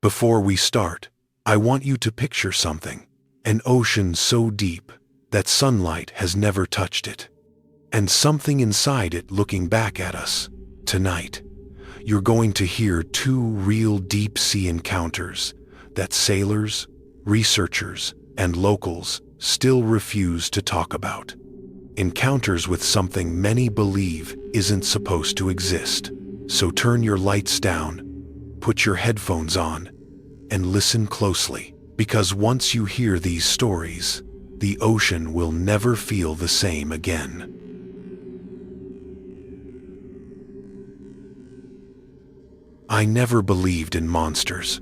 Before we start, I want you to picture something. An ocean so deep that sunlight has never touched it. And something inside it looking back at us. Tonight, you're going to hear two real deep-sea encounters that sailors, researchers, and locals still refuse to talk about. Encounters with something many believe isn't supposed to exist. So turn your lights down, put your headphones on, and listen closely, because once you hear these stories, the ocean will never feel the same again. I never believed in monsters.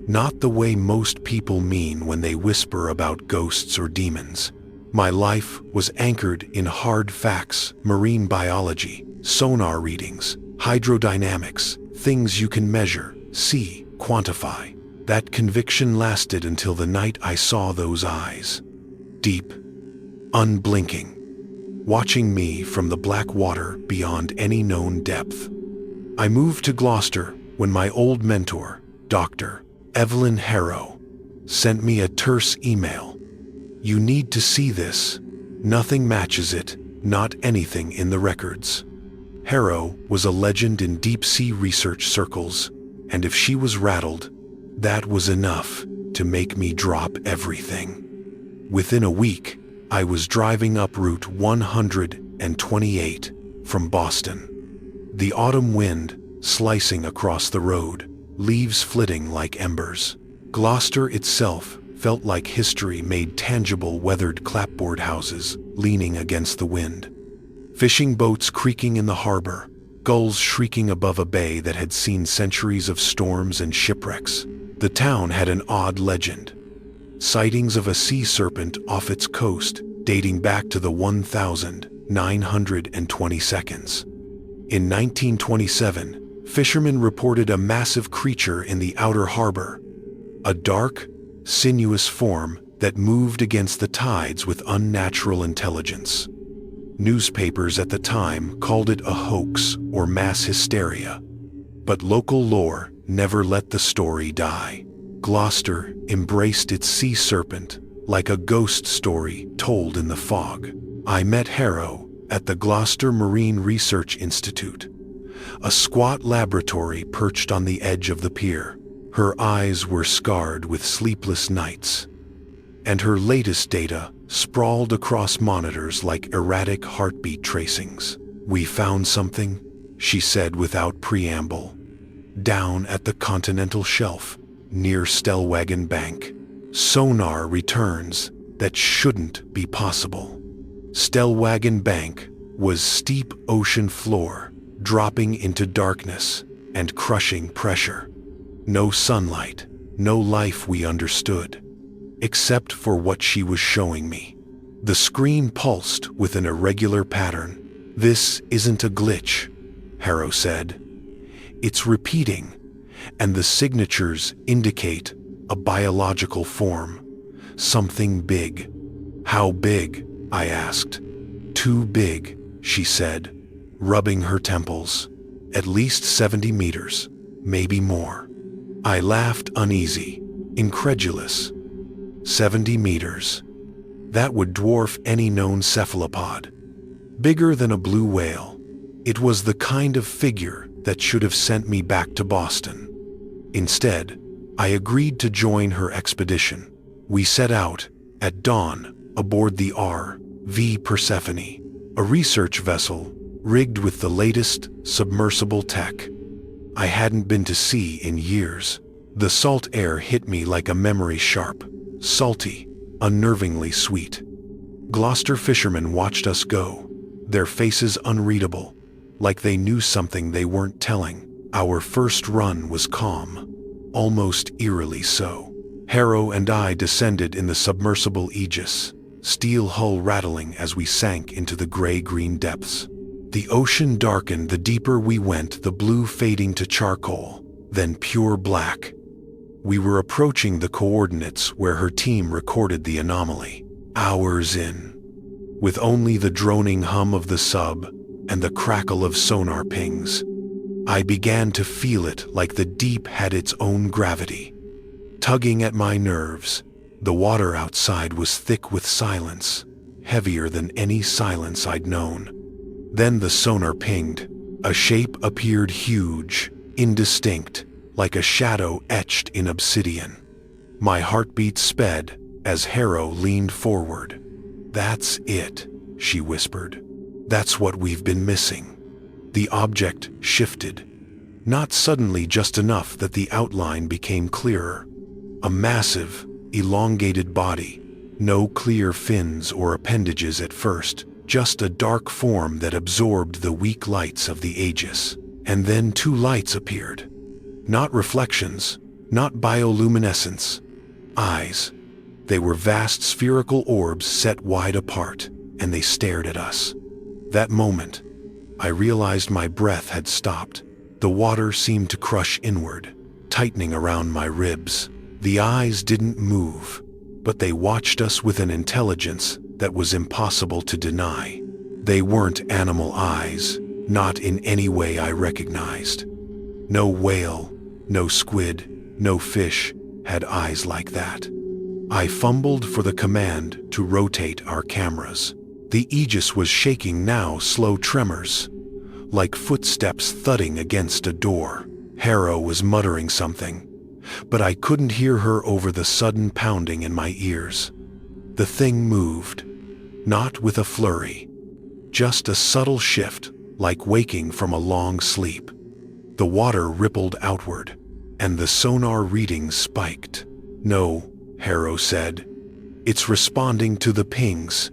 Not the way most people mean when they whisper about ghosts or demons. My life was anchored in hard facts, marine biology, sonar readings, hydrodynamics, things you can measure, see, quantify. That conviction lasted until the night I saw those eyes. Deep, unblinking, watching me from the black water beyond any known depth. I moved to Gloucester when my old mentor, Dr. Evelyn Harrow, sent me a terse email. "You need to see this. Nothing matches it, not anything in the records." Harrow was a legend in deep-sea research circles, and if she was rattled, that was enough to make me drop everything. Within a week, I was driving up Route 128 from Boston. The autumn wind slicing across the road, leaves flitting like embers. Gloucester itself felt like history made tangible, weathered clapboard houses leaning against the wind. Fishing boats creaking in the harbor, gulls shrieking above a bay that had seen centuries of storms and shipwrecks. The town had an odd legend. Sightings of a sea serpent off its coast dating back to the 1922. In 1927, fishermen reported a massive creature in the outer harbor, a dark, sinuous form that moved against the tides with unnatural intelligence. Newspapers at the time called it a hoax or mass hysteria, but local lore never let the story die. Gloucester embraced its sea serpent like a ghost story told in the fog. I met Harrow at the Gloucester Marine Research Institute, a squat laboratory perched on the edge of the pier. Her eyes were scarred with sleepless nights, and her latest data sprawled across monitors like erratic heartbeat tracings. "We found something," she said without preamble, "down at the continental shelf near Stellwagen Bank. Sonar returns that shouldn't be possible." Stellwagen Bank was steep ocean floor, dropping into darkness and crushing pressure. No sunlight, no life we understood, except for what she was showing me. The screen pulsed with an irregular pattern. "This isn't a glitch," Harrow said. "It's repeating, and the signatures indicate a biological form, something big." "How big?" I asked. "Too big," she said, rubbing her temples. "At least 70 meters, maybe more." I laughed uneasy, incredulous. 70 meters. That would dwarf any known cephalopod. Bigger than a blue whale. It was the kind of figure that should have sent me back to Boston. Instead, I agreed to join her expedition. We set out at dawn aboard the R.V. Persephone, a research vessel rigged with the latest submersible tech. I hadn't been to sea in years. The salt air hit me like a memory sharp, salty, unnervingly sweet. Gloucester fishermen watched us go, their faces unreadable, like they knew something they weren't telling. Our first run was calm, almost eerily so. Harrow and I descended in the submersible Aegis, steel hull rattling as we sank into the gray-green depths. The ocean darkened the deeper we went, the blue fading to charcoal, then pure black. We were approaching the coordinates where her team recorded the anomaly. Hours in, with only the droning hum of the sub and the crackle of sonar pings, I began to feel it like the deep had its own gravity. tugging at my nerves. The water outside was thick with silence, heavier than any silence I'd known. Then the sonar pinged. A shape appeared, huge, indistinct, like a shadow etched in obsidian. My heartbeat sped as Harrow leaned forward. "That's it," she whispered. "That's what we've been missing." The object shifted. Not suddenly, just enough that the outline became clearer. A massive, elongated body. No clear fins or appendages at first, just a dark form that absorbed the weak lights of the Aegis. And then two lights appeared. Not reflections, not bioluminescence. Eyes. They were vast spherical orbs set wide apart, and they stared at us. That moment, I realized my breath had stopped. The water seemed to crush inward, tightening around my ribs. The eyes didn't move, but they watched us with an intelligence that was impossible to deny. They weren't animal eyes, not in any way I recognized. No whale, no squid, no fish had eyes like that. I fumbled for the command to rotate our cameras. The Aegis was shaking now, slow tremors, like footsteps thudding against a door. Harrow was muttering something, but I couldn't hear her over the sudden pounding in my ears. The thing moved, not with a flurry, just a subtle shift, like waking from a long sleep. The water rippled outward, and the sonar readings spiked. "No," Harrow said. "It's responding to the pings.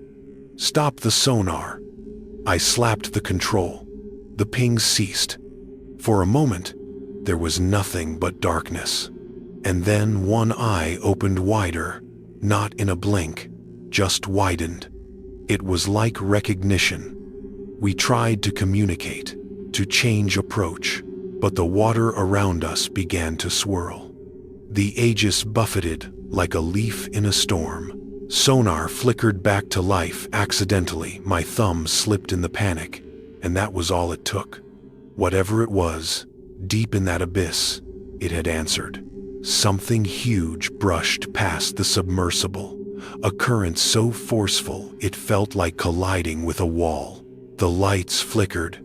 Stop the sonar." I slapped the control. The pings ceased. For a moment, there was nothing but darkness. And then one eye opened wider, not in a blink, just widened. It was like recognition. We tried to communicate, to change approach, but the water around us began to swirl. The Aegis buffeted like a leaf in a storm. Sonar flickered back to life accidentally. My thumb slipped in the panic, and that was all it took. Whatever it was, deep in that abyss, it had answered. Something huge brushed past the submersible, a current so forceful it felt like colliding with a wall. The lights flickered.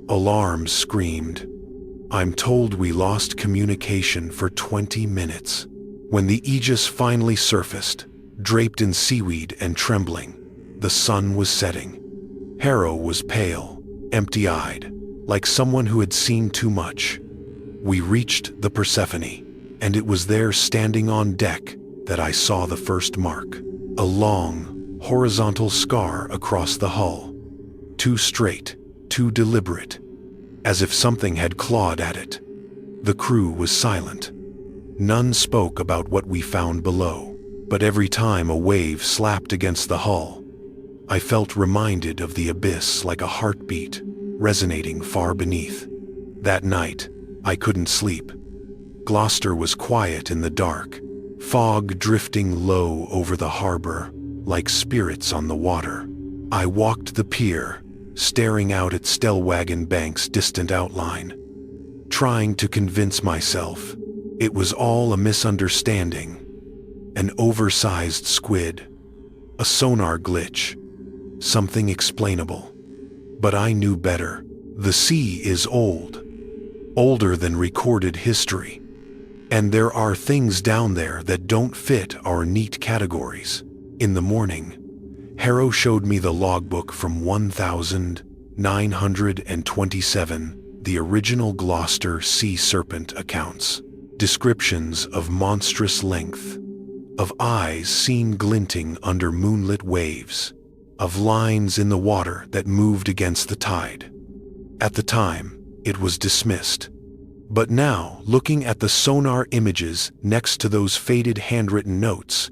Alarms screamed. I'm told we lost communication for 20 minutes. When the Aegis finally surfaced, draped in seaweed and trembling, the sun was setting. Harrow was pale, empty-eyed, like someone who had seen too much. We reached the Persephone, and it was there, standing on deck, that I saw the first mark. A long, horizontal scar across the hull. Too straight, too deliberate, as if something had clawed at it. The crew was silent. None spoke about what we found below, but every time a wave slapped against the hull, I felt reminded of the abyss, like a heartbeat, resonating far beneath. That night, I couldn't sleep. Gloucester was quiet in the dark, fog drifting low over the harbor, like spirits on the water. I walked the pier, staring out at Stellwagen Bank's distant outline, trying to convince myself it was all a misunderstanding. An oversized squid, a sonar glitch, something explainable. But I knew better. The sea is old, older than recorded history. And there are things down there that don't fit our neat categories. In the morning, Harrow showed me the logbook from 1927, the original Gloucester sea serpent accounts. Descriptions of monstrous length, of eyes seen glinting under moonlit waves, of lines in the water that moved against the tide. At the time, it was dismissed. But now, looking at the sonar images next to those faded handwritten notes,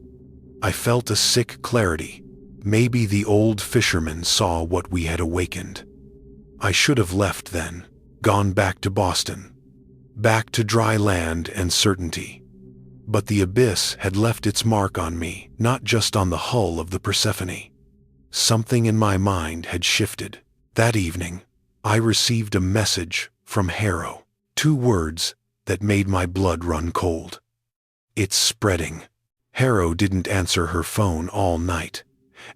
I felt a sick clarity. Maybe the old fisherman saw what we had awakened. I should have left then, gone back to Boston, back to dry land and certainty. But the abyss had left its mark on me, not just on the hull of the Persephone. Something in my mind had shifted. That evening, I received a message from Harrow. 2 words that made my blood run cold. It's spreading. Harrow didn't answer her phone all night,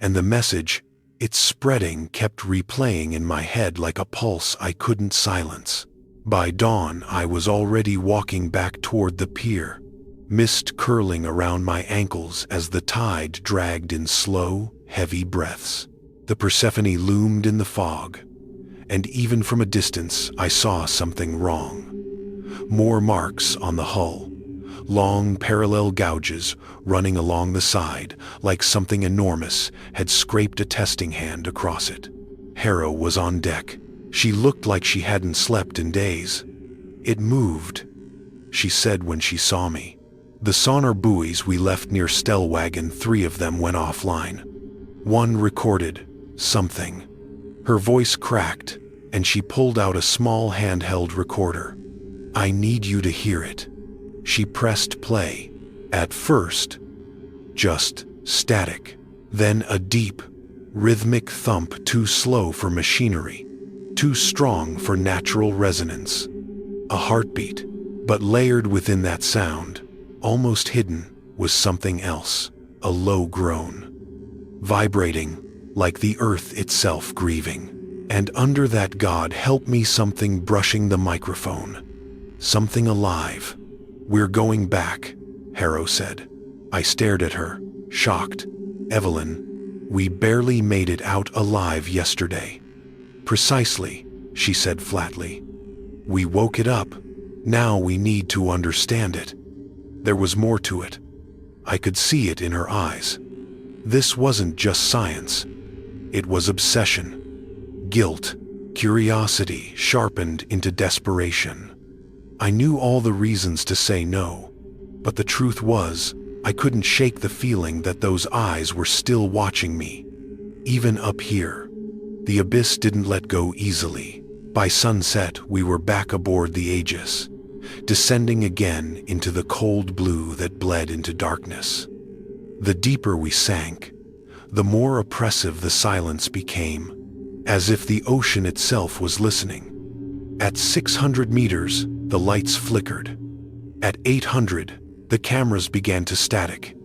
and the message, "It's spreading," kept replaying in my head like a pulse I couldn't silence. By dawn, I was already walking back toward the pier, mist curling around my ankles as the tide dragged in slow, heavy breaths. The Persephone loomed in the fog, and even from a distance I saw something wrong. More marks on the hull, long parallel gouges running along the side, like something enormous had scraped a testing hand across it. Harrow was on deck. She looked like she hadn't slept in days. "It moved," she said when she saw me. "The sonar buoys we left near Stellwagen, 3 of them went offline. One recorded something." Her voice cracked, and she pulled out a small handheld recorder. "I need you to hear it." She pressed play. At first, just static. Then a deep, rhythmic thump, too slow for machinery, too strong for natural resonance. A heartbeat, but layered within that sound, almost hidden, was something else. A low groan, vibrating, like the earth itself grieving. And under that, God help me, something brushing the microphone. Something alive. "We're going back," Harrow said. I stared at her, shocked. "Evelyn, we barely made it out alive yesterday." "Precisely," she said flatly. "We woke it up. Now we need to understand it." There was more to it. I could see it in her eyes. This wasn't just science. It was obsession. Guilt, curiosity sharpened into desperation. I knew all the reasons to say no, but the truth was, I couldn't shake the feeling that those eyes were still watching me. Even up here, the abyss didn't let go easily. By sunset, we were back aboard the Aegis, descending again into the cold blue that bled into darkness. The deeper we sank, the more oppressive the silence became, as if the ocean itself was listening. At 600 meters, the lights flickered. At 800, the cameras began to static,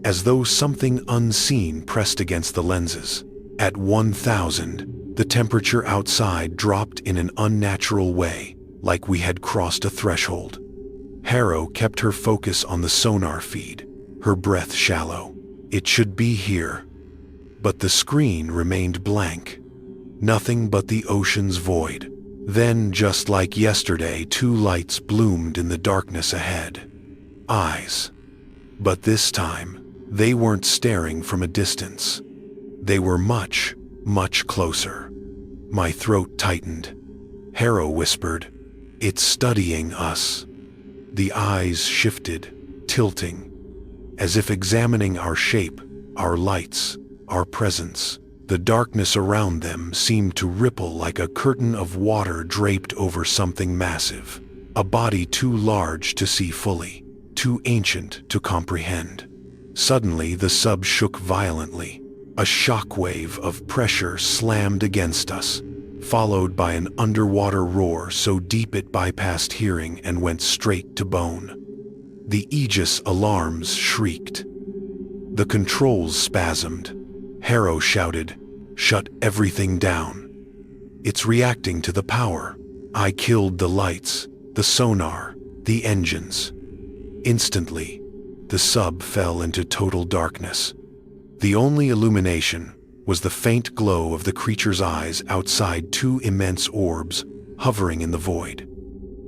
as though something unseen pressed against the lenses. At 1,000, the temperature outside dropped in an unnatural way, like we had crossed a threshold. Harrow kept her focus on the sonar feed, her breath shallow. "It should be here." But the screen remained blank. Nothing but the ocean's void. Then, just like yesterday, 2 lights bloomed in the darkness ahead. Eyes. But this time, they weren't staring from a distance. They were much, much closer. My throat tightened. Harrow whispered, "It's studying us." The eyes shifted, tilting, as if examining our shape, our lights, our presence. The darkness around them seemed to ripple like a curtain of water draped over something massive. A body too large to see fully, too ancient to comprehend. Suddenly, the sub shook violently. A shockwave of pressure slammed against us, followed by an underwater roar so deep it bypassed hearing and went straight to bone. The Aegis alarms shrieked. The controls spasmed. Harrow shouted, "Shut everything down. It's reacting to the power." I killed the lights, the sonar, the engines. Instantly, the sub fell into total darkness. The only illumination was the faint glow of the creature's eyes outside 2 immense orbs hovering in the void.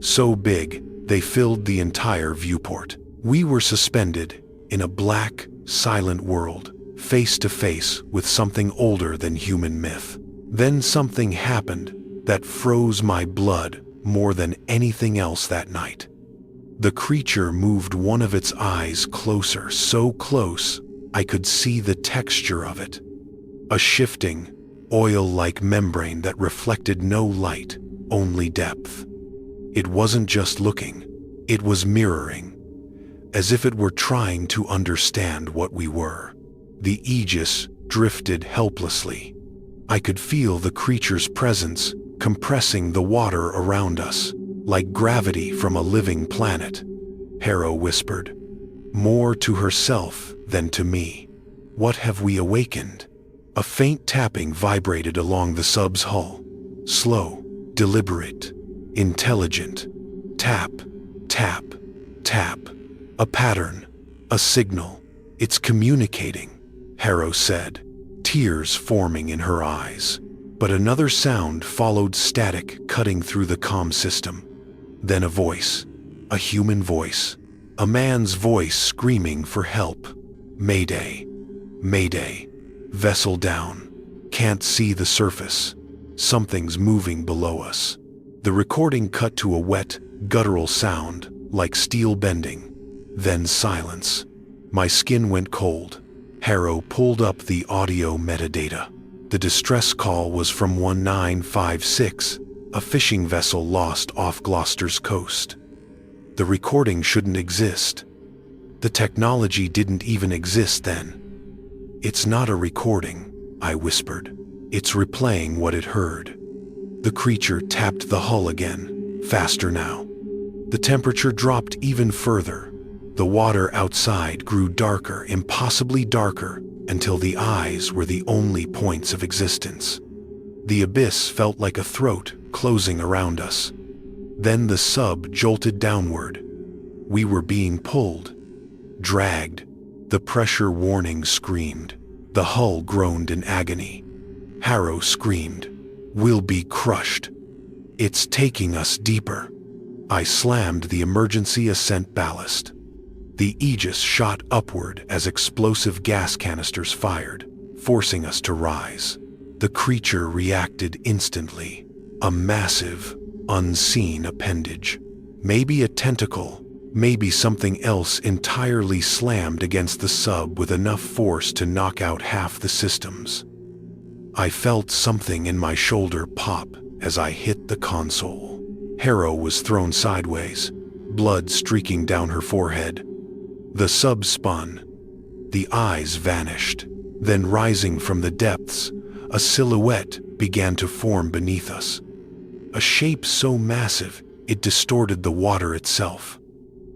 So big, they filled the entire viewport. We were suspended in a black, silent world, face to face with something older than human myth. Then something happened that froze my blood more than anything else that night. The creature moved one of its eyes closer, so close I could see the texture of it. A shifting, oil-like membrane that reflected no light, only depth. It wasn't just looking, it was mirroring, as if it were trying to understand what we were. The Aegis drifted helplessly. I could feel the creature's presence compressing the water around us, like gravity from a living planet. Harrow whispered, more to herself than to me. What have we awakened? A faint tapping vibrated along the sub's hull. Slow, deliberate, intelligent. Tap, tap, tap. A pattern, a signal. It's communicating, Harrow said, tears forming in her eyes. But another sound followed, static cutting through the comm system. Then a voice, a human voice, a man's voice screaming for help. Mayday, mayday, vessel down. Can't see the surface. Something's moving below us. The recording cut to a wet, guttural sound, like steel bending. Then silence. My skin went cold. Harrow pulled up the audio metadata. The distress call was from 1956, a fishing vessel lost off Gloucester's coast. The recording shouldn't exist. The technology didn't even exist then. It's not a recording, I whispered. It's replaying what it heard. The creature tapped the hull again, faster now. The temperature dropped even further. The water outside grew darker, impossibly darker, until the eyes were the only points of existence. The abyss felt like a throat closing around us. Then the sub jolted downward. We were being pulled, dragged. The pressure warning screamed. The hull groaned in agony. Harrow screamed, "We'll be crushed. It's taking us deeper." I slammed the emergency ascent ballast. The Aegis shot upward as explosive gas canisters fired, forcing us to rise. The creature reacted instantly. A massive, unseen appendage. Maybe a tentacle, maybe something else entirely, slammed against the sub with enough force to knock out half the systems. I felt something in my shoulder pop as I hit the console. Harrow was thrown sideways, blood streaking down her forehead. The sub spun. The eyes vanished. Then, rising from the depths, a silhouette began to form beneath us. A shape so massive it distorted the water itself,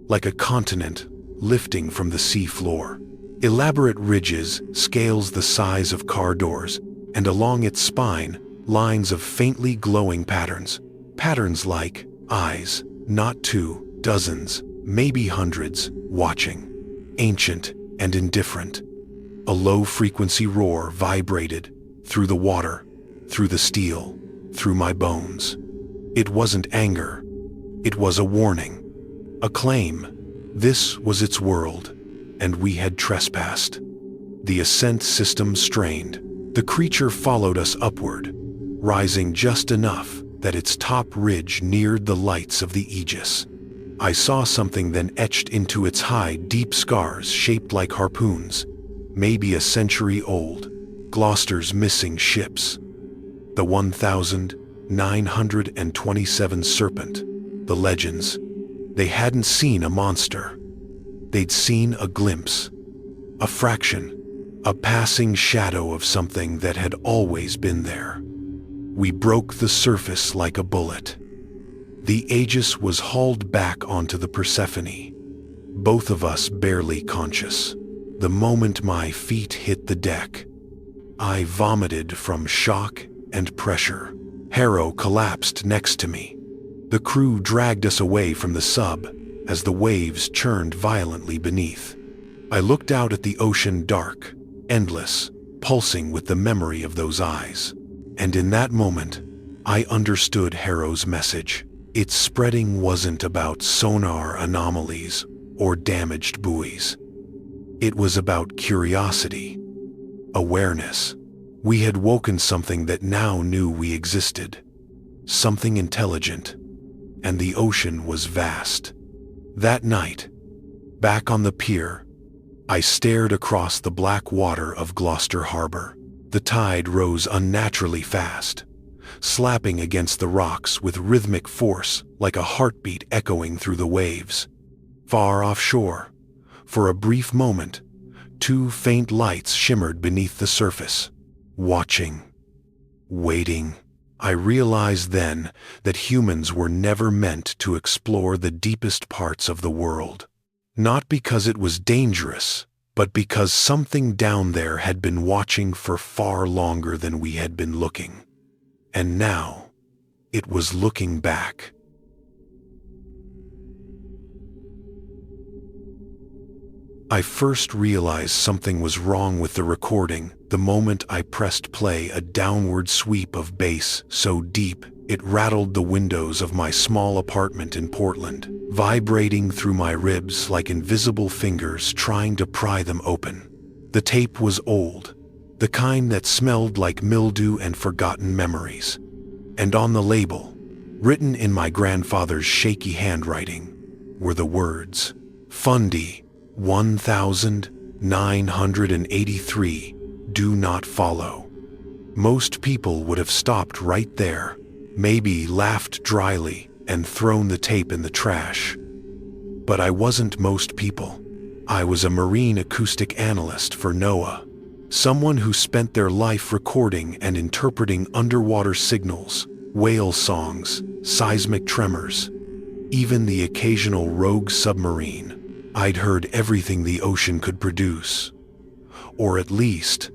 like a continent lifting from the sea floor. Elaborate ridges, scales the size of car doors, and along its spine, lines of faintly glowing patterns. Patterns like eyes, not two, dozens, maybe hundreds, watching. Ancient and indifferent. A low-frequency roar vibrated through the water, through the steel, through my bones. It wasn't anger. It was a warning. A claim. This was its world, and we had trespassed. The ascent system strained. The creature followed us upward, rising just enough that its top ridge neared the lights of the Aegis. I saw something then etched into its hide, deep scars shaped like harpoons, maybe a century old. Gloucester's missing ships. The 1927 Serpent. The legends. They hadn't seen a monster. They'd seen a glimpse. A fraction. A passing shadow of something that had always been there. We broke the surface like a bullet. The Aegis was hauled back onto the Persephone, both of us barely conscious. The moment my feet hit the deck, I vomited from shock and pressure. Harrow collapsed next to me. The crew dragged us away from the sub as the waves churned violently beneath. I looked out at the ocean, dark, endless, pulsing with the memory of those eyes. And in that moment, I understood Harrow's message. Its spreading wasn't about sonar anomalies or damaged buoys. It was about curiosity, awareness. We had woken something that now knew we existed, something intelligent, and the ocean was vast. That night, back on the pier, I stared across the black water of Gloucester Harbor. The tide rose unnaturally fast, slapping against the rocks with rhythmic force like a heartbeat echoing through the waves. Far offshore, for a brief moment, two faint lights shimmered beneath the surface. Watching, waiting. I realized then that humans were never meant to explore the deepest parts of the world. Not because it was dangerous, but because something down there had been watching for far longer than we had been looking. And now, it was looking back. I first realized something was wrong with the recording the moment I pressed play. A downward sweep of bass so deep it rattled the windows of my small apartment in Portland, vibrating through my ribs like invisible fingers trying to pry them open. The tape was old, the kind that smelled like mildew and forgotten memories. And on the label, written in my grandfather's shaky handwriting, were the words, Fundy 1983, do not follow. Most people would have stopped right there, maybe laughed dryly and thrown the tape in the trash. But I wasn't most people. I was a marine acoustic analyst for NOAA, someone who spent their life recording and interpreting underwater signals, whale songs, seismic tremors, even the occasional rogue submarine. I'd heard everything the ocean could produce. Or at least,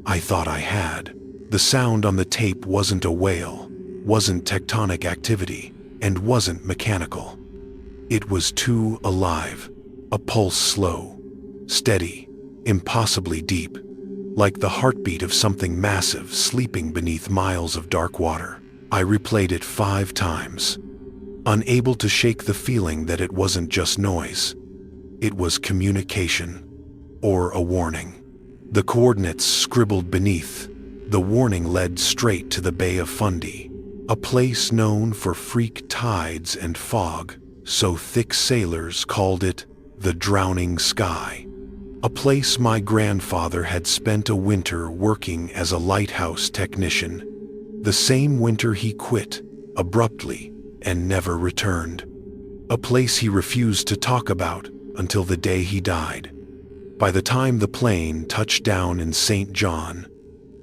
I thought I had. The sound on the tape wasn't a whale, wasn't tectonic activity, and wasn't mechanical. It was too alive, a pulse slow, steady, impossibly deep, like the heartbeat of something massive sleeping beneath miles of dark water. I replayed it 5 times, unable to shake the feeling that it wasn't just noise. It was communication, or a warning. The coordinates scribbled beneath, the warning led straight to the Bay of Fundy, a place known for freak tides and fog, so thick sailors called it the drowning sky. A place my grandfather had spent a winter working as a lighthouse technician, the same winter he quit, abruptly, and never returned. A place he refused to talk about until the day he died. By the time the plane touched down in St. John,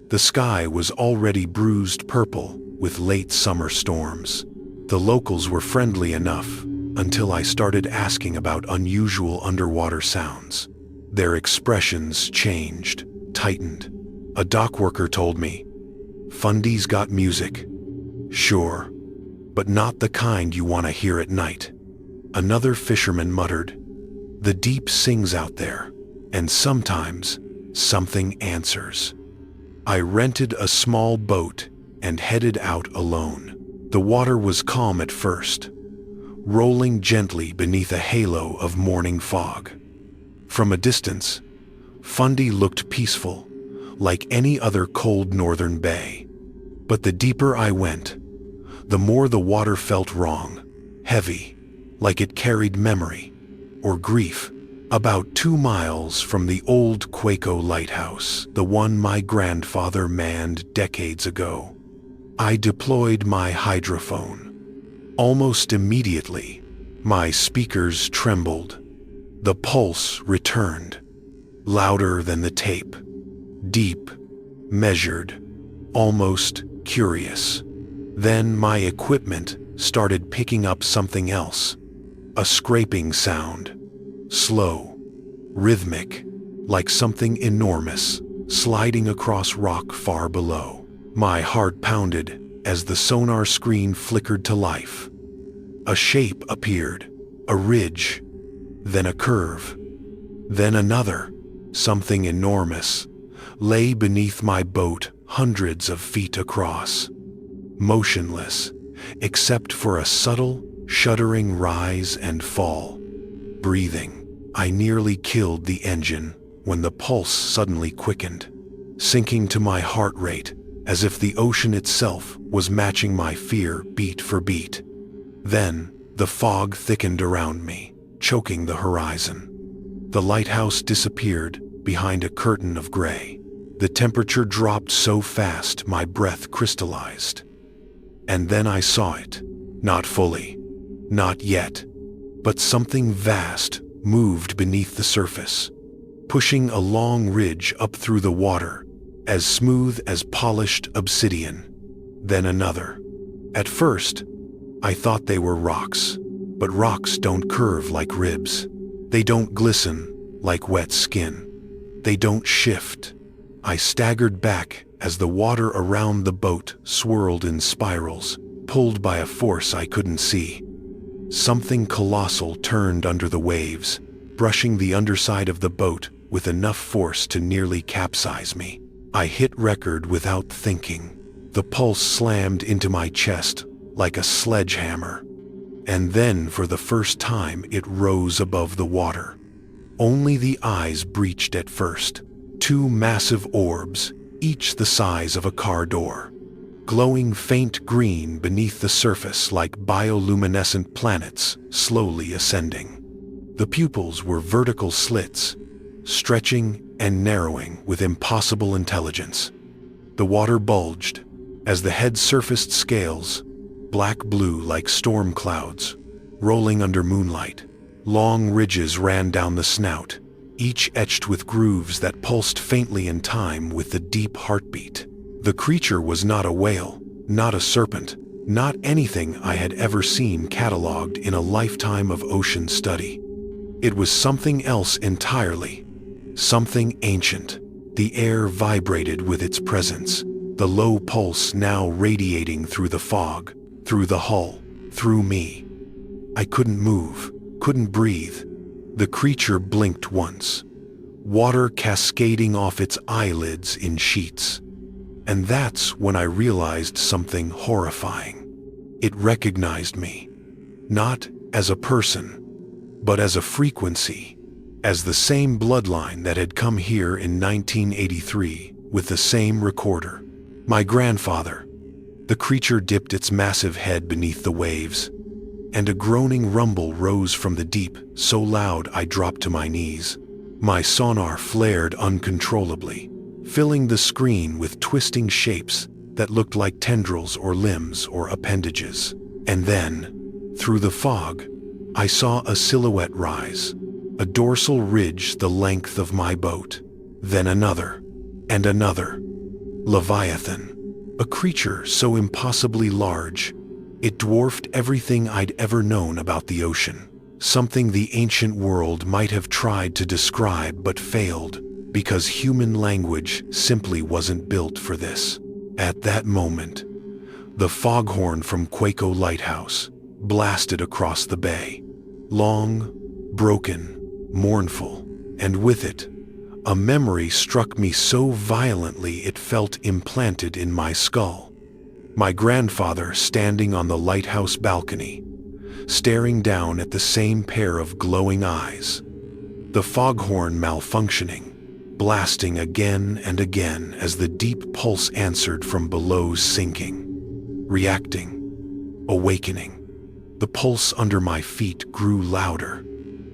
the sky was already bruised purple with late summer storms. The locals were friendly enough until I started asking about unusual underwater sounds. Their expressions changed, tightened. A dock worker told me, "Fundy's got music." "Sure, but not the kind you want to hear at night." Another fisherman muttered, "The deep sings out there, and sometimes something answers." I rented a small boat and headed out alone. The water was calm at first, rolling gently beneath a halo of morning fog. From a distance, Fundy looked peaceful, like any other cold northern bay. But the deeper I went, the more the water felt wrong, heavy, like it carried memory or grief. About 2 miles from the old Quaco lighthouse, the one my grandfather manned decades ago, I deployed my hydrophone. Almost immediately, my speakers trembled. The pulse returned, louder than the tape, deep, measured, almost curious. Then my equipment started picking up something else, a scraping sound. Slow, rhythmic, like something enormous, sliding across rock far below. My heart pounded as the sonar screen flickered to life. A shape appeared, a ridge, then a curve, then another. Something enormous lay beneath my boat, hundreds of feet across, motionless, except for a subtle, shuddering rise and fall. Breathing. I nearly killed the engine when the pulse suddenly quickened, sinking to my heart rate as if the ocean itself was matching my fear beat for beat. Then, the fog thickened around me, choking the horizon. The lighthouse disappeared behind a curtain of gray. The temperature dropped so fast my breath crystallized. And then I saw it. Not fully. Not yet. But something vast moved beneath the surface, pushing a long ridge up through the water, as smooth as polished obsidian. Then another. At first, I thought they were rocks, but rocks don't curve like ribs. They don't glisten like wet skin. They don't shift. I staggered back as the water around the boat swirled in spirals, pulled by a force I couldn't see. Something colossal turned under the waves, brushing the underside of the boat with enough force to nearly capsize me. I hit record without thinking. The pulse slammed into my chest like a sledgehammer. And then, for the first time, it rose above the water. Only the eyes breached at first. Two massive orbs, each the size of a car door, glowing faint green beneath the surface like bioluminescent planets slowly ascending. The pupils were vertical slits, stretching and narrowing with impossible intelligence. The water bulged as the head surfaced scales, black-blue like storm clouds, rolling under moonlight. Long ridges ran down the snout, each etched with grooves that pulsed faintly in time with the deep heartbeat. The creature was not a whale, not a serpent, not anything I had ever seen catalogued in a lifetime of ocean study. It was something else entirely, something ancient. The air vibrated with its presence, the low pulse now radiating through the fog, through the hull, through me. I couldn't move, couldn't breathe. The creature blinked once, water cascading off its eyelids in sheets. And that's when I realized something horrifying. It recognized me, not as a person, but as a frequency, as the same bloodline that had come here in 1983 with the same recorder. My grandfather. The creature dipped its massive head beneath the waves, and a groaning rumble rose from the deep, so loud I dropped to my knees. My sonar flared uncontrollably, filling the screen with twisting shapes that looked like tendrils or limbs or appendages. And then, through the fog, I saw a silhouette rise, a dorsal ridge the length of my boat. Then another, and another. Leviathan. A creature so impossibly large, it dwarfed everything I'd ever known about the ocean. Something the ancient world might have tried to describe but failed, because human language simply wasn't built for this. At that moment, the foghorn from Quaco Lighthouse blasted across the bay. Long, broken, mournful, and with it, a memory struck me so violently it felt implanted in my skull. My grandfather standing on the lighthouse balcony, staring down at the same pair of glowing eyes. The foghorn malfunctioning, blasting again and again as the deep pulse answered from below, sinking, reacting, awakening. The pulse under my feet grew louder,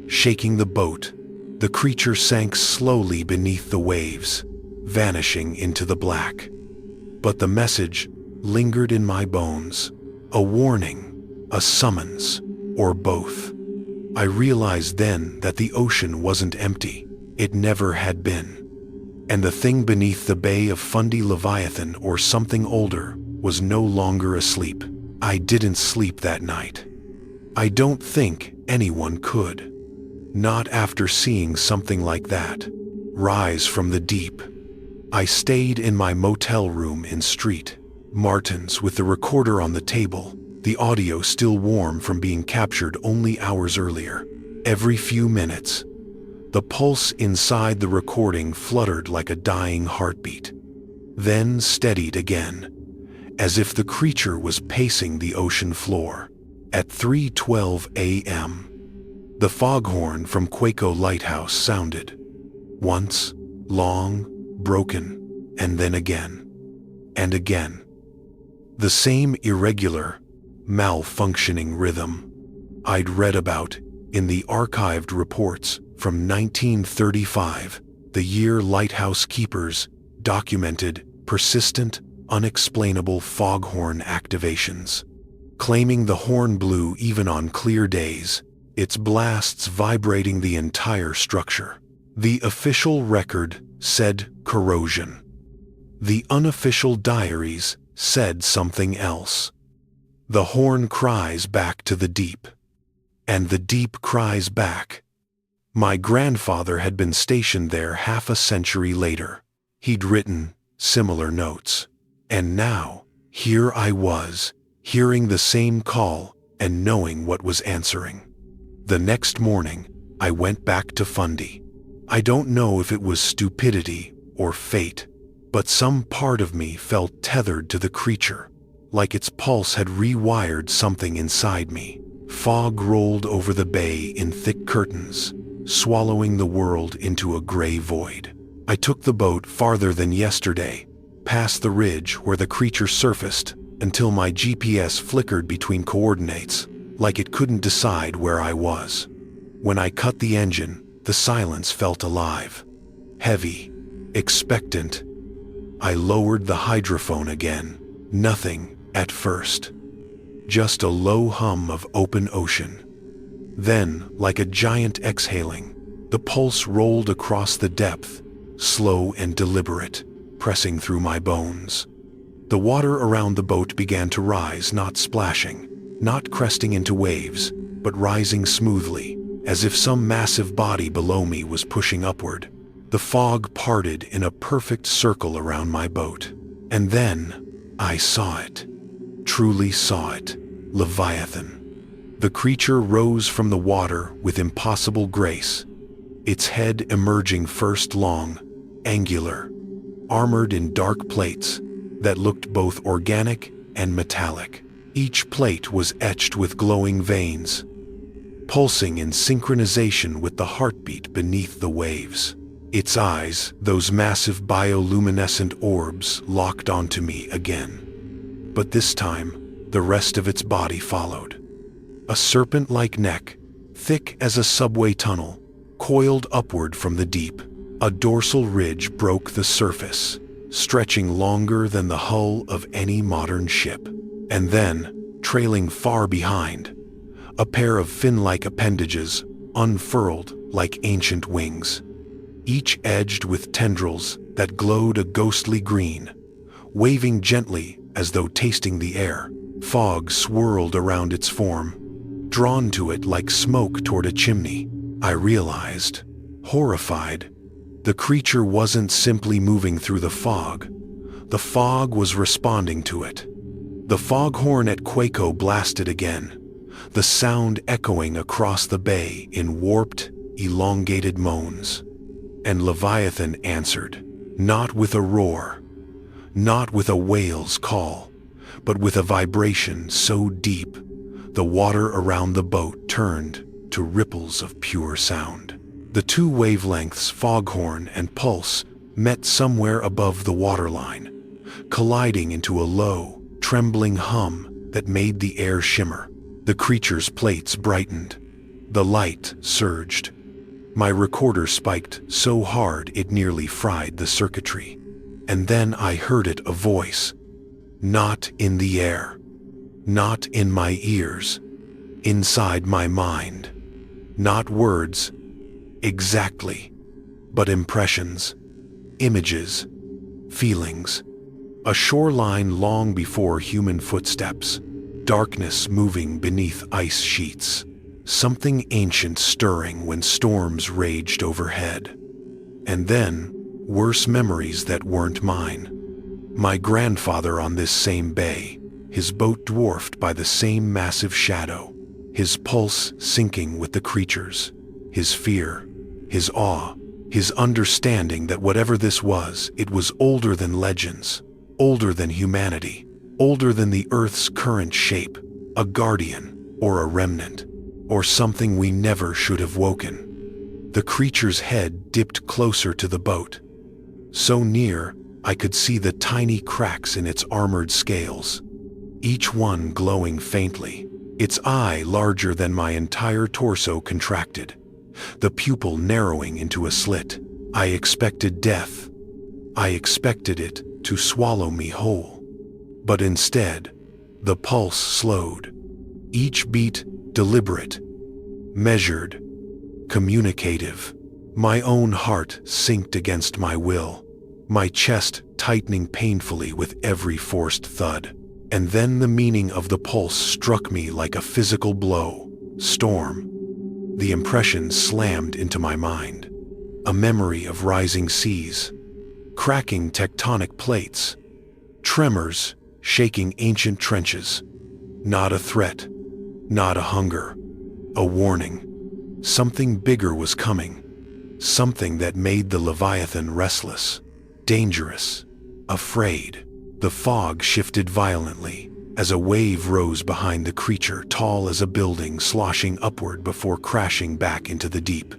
shaking the boat. The creature sank slowly beneath the waves, vanishing into the black. But the message lingered in my bones, a warning, a summons, or both. I realized then that the ocean wasn't empty. It never had been. And the thing beneath the bay of Fundy Leviathan, or something older, was no longer asleep. I didn't sleep that night. I don't think anyone could. Not after seeing something like that rise from the deep. I stayed in my motel room in Street Martin's with the recorder on the table, the audio still warm from being captured only hours earlier. Every few minutes, the pulse inside the recording fluttered like a dying heartbeat, then steadied again, as if the creature was pacing the ocean floor. At 3:12 a.m., the foghorn from Quaco Lighthouse sounded. Once, long, broken, and then again, and again. The same irregular, malfunctioning rhythm I'd read about in the archived reports from 1935, the year lighthouse keepers documented persistent, unexplainable foghorn activations. Claiming the horn blew even on clear days, its blasts vibrating the entire structure. The official record said corrosion. The unofficial diaries said something else. The horn cries back to the deep, and the deep cries back, My grandfather had been stationed there half a century later. He'd written similar notes. And now, here I was, hearing the same call and knowing what was answering. The next morning, I went back to Fundy. I don't know if it was stupidity or fate, but some part of me felt tethered to the creature, like its pulse had rewired something inside me. Fog rolled over the bay in thick curtains, swallowing the world into a gray void. I took the boat farther than yesterday, past the ridge where the creature surfaced, until my GPS flickered between coordinates, like it couldn't decide where I was. When I cut the engine, the silence felt alive, heavy, expectant. I lowered the hydrophone again. Nothing at first. Just a low hum of open ocean. Then, like a giant exhaling, the pulse rolled across the depth, slow and deliberate, pressing through my bones. The water around the boat began to rise, not splashing, not cresting into waves, but rising smoothly, as if some massive body below me was pushing upward. The fog parted in a perfect circle around my boat. And then, I saw it. Truly saw it. Leviathan. The creature rose from the water with impossible grace, its head emerging first long, angular, armored in dark plates that looked both organic and metallic. Each plate was etched with glowing veins, pulsing in synchronization with the heartbeat beneath the waves. Its eyes, those massive bioluminescent orbs, locked onto me again. But this time, the rest of its body followed. A serpent-like neck, thick as a subway tunnel, coiled upward from the deep. A dorsal ridge broke the surface, stretching longer than the hull of any modern ship. And then, trailing far behind, a pair of fin-like appendages unfurled like ancient wings, each edged with tendrils that glowed a ghostly green, waving gently as though tasting the air. Fog swirled around its form, drawn to it like smoke toward a chimney. I realized, horrified, the creature wasn't simply moving through the fog. The fog was responding to it. The foghorn at Quaco blasted again, the sound echoing across the bay in warped, elongated moans. And Leviathan answered, not with a roar, not with a whale's call, but with a vibration so deep, the water around the boat turned to ripples of pure sound. The two wavelengths, foghorn and pulse, met somewhere above the waterline, colliding into a low, trembling hum that made the air shimmer. The creature's plates brightened. The light surged. My recorder spiked so hard it nearly fried the circuitry. And then I heard it, a voice. Not in the air. Not in my ears. Inside my mind. Not words, exactly, but impressions, images, feelings. A shoreline long before human footsteps. Darkness moving beneath ice sheets. Something ancient stirring when storms raged overhead. And then, worse memories that weren't mine. My grandfather on this same bay, his boat dwarfed by the same massive shadow, his pulse sinking with the creatures, his fear, his awe, his understanding that whatever this was, it was older than legends, older than humanity, older than the Earth's current shape, a guardian or a remnant, or something we never should have woken. The creature's head dipped closer to the boat, so near I could see the tiny cracks in its armored scales, each one glowing faintly. Its eye, larger than my entire torso, contracted, the pupil narrowing into a slit. I expected death. I expected it to swallow me whole. But instead, the pulse slowed, each beat deliberate, measured, communicative. My own heart synced against my will, my chest tightening painfully with every forced thud. And then the meaning of the pulse struck me like a physical blow. Storm. The impression slammed into my mind. A memory of rising seas, cracking tectonic plates, tremors shaking ancient trenches. Not a threat, not a hunger, a warning. Something bigger was coming. Something that made the Leviathan restless, dangerous, afraid. The fog shifted violently as a wave rose behind the creature, tall as a building, sloshing upward before crashing back into the deep.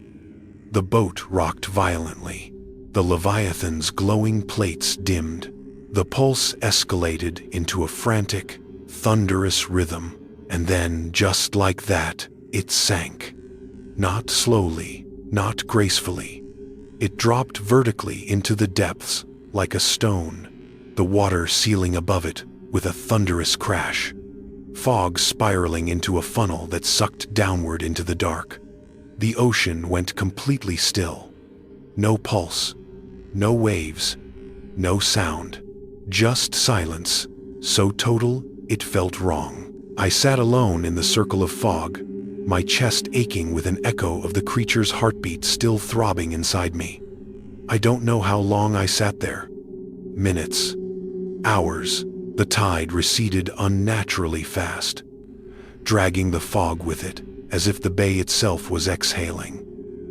The boat rocked violently. The Leviathan's glowing plates dimmed. The pulse escalated into a frantic, thunderous rhythm, and then, just like that, it sank. Not slowly, not gracefully. It dropped vertically into the depths, like a stone, the water sealing above it with a thunderous crash. Fog spiraling into a funnel that sucked downward into the dark. The ocean went completely still. No pulse, no waves, no sound. Just silence, so total it felt wrong. I sat alone in the circle of fog, my chest aching with an echo of the creature's heartbeat still throbbing inside me. I don't know how long I sat there. Minutes, hours. The tide receded unnaturally fast, dragging the fog with it, as if the bay itself was exhaling.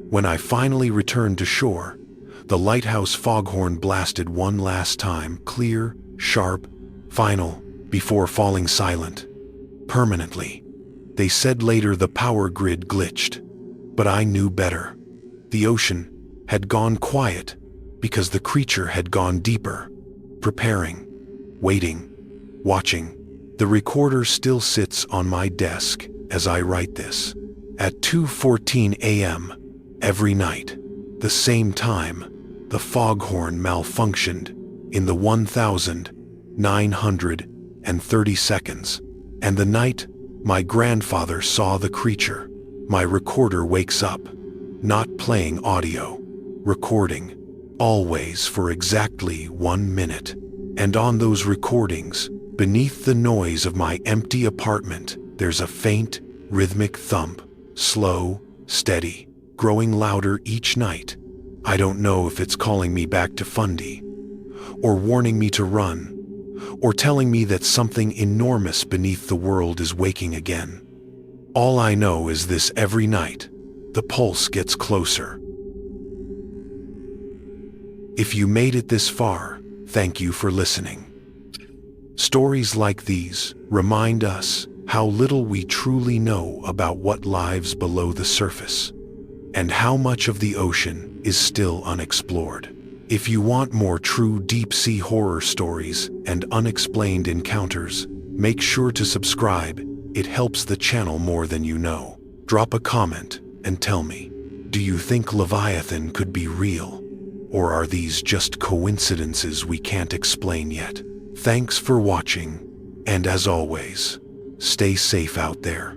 When I finally returned to shore, the lighthouse foghorn blasted one last time, clear, sharp, final, before falling silent. Permanently. They said later the power grid glitched, but I knew better. The ocean had gone quiet because the creature had gone deeper, preparing, waiting, watching. The recorder still sits on my desk as I write this. At 2:14 a.m. every night, the same time, the foghorn malfunctioned in the 1,930 seconds. And the night my grandfather saw the creature, my recorder wakes up, not playing audio, recording, always for exactly 1 minute. And on those recordings, beneath the noise of my empty apartment, there's a faint, rhythmic thump, slow, steady, growing louder each night. I don't know if it's calling me back to Fundy, or warning me to run, or telling me that something enormous beneath the world is waking again. All I know is this: every night, the pulse gets closer. If you made it this far, thank you for listening. Stories like these remind us how little we truly know about what lives below the surface, and how much of the ocean is still unexplored. If you want more true deep-sea horror stories and unexplained encounters, make sure to subscribe. It helps the channel more than you know. Drop a comment and tell me, do you think Leviathan could be real? Or are these just coincidences we can't explain yet? Thanks for watching, and as always, stay safe out there.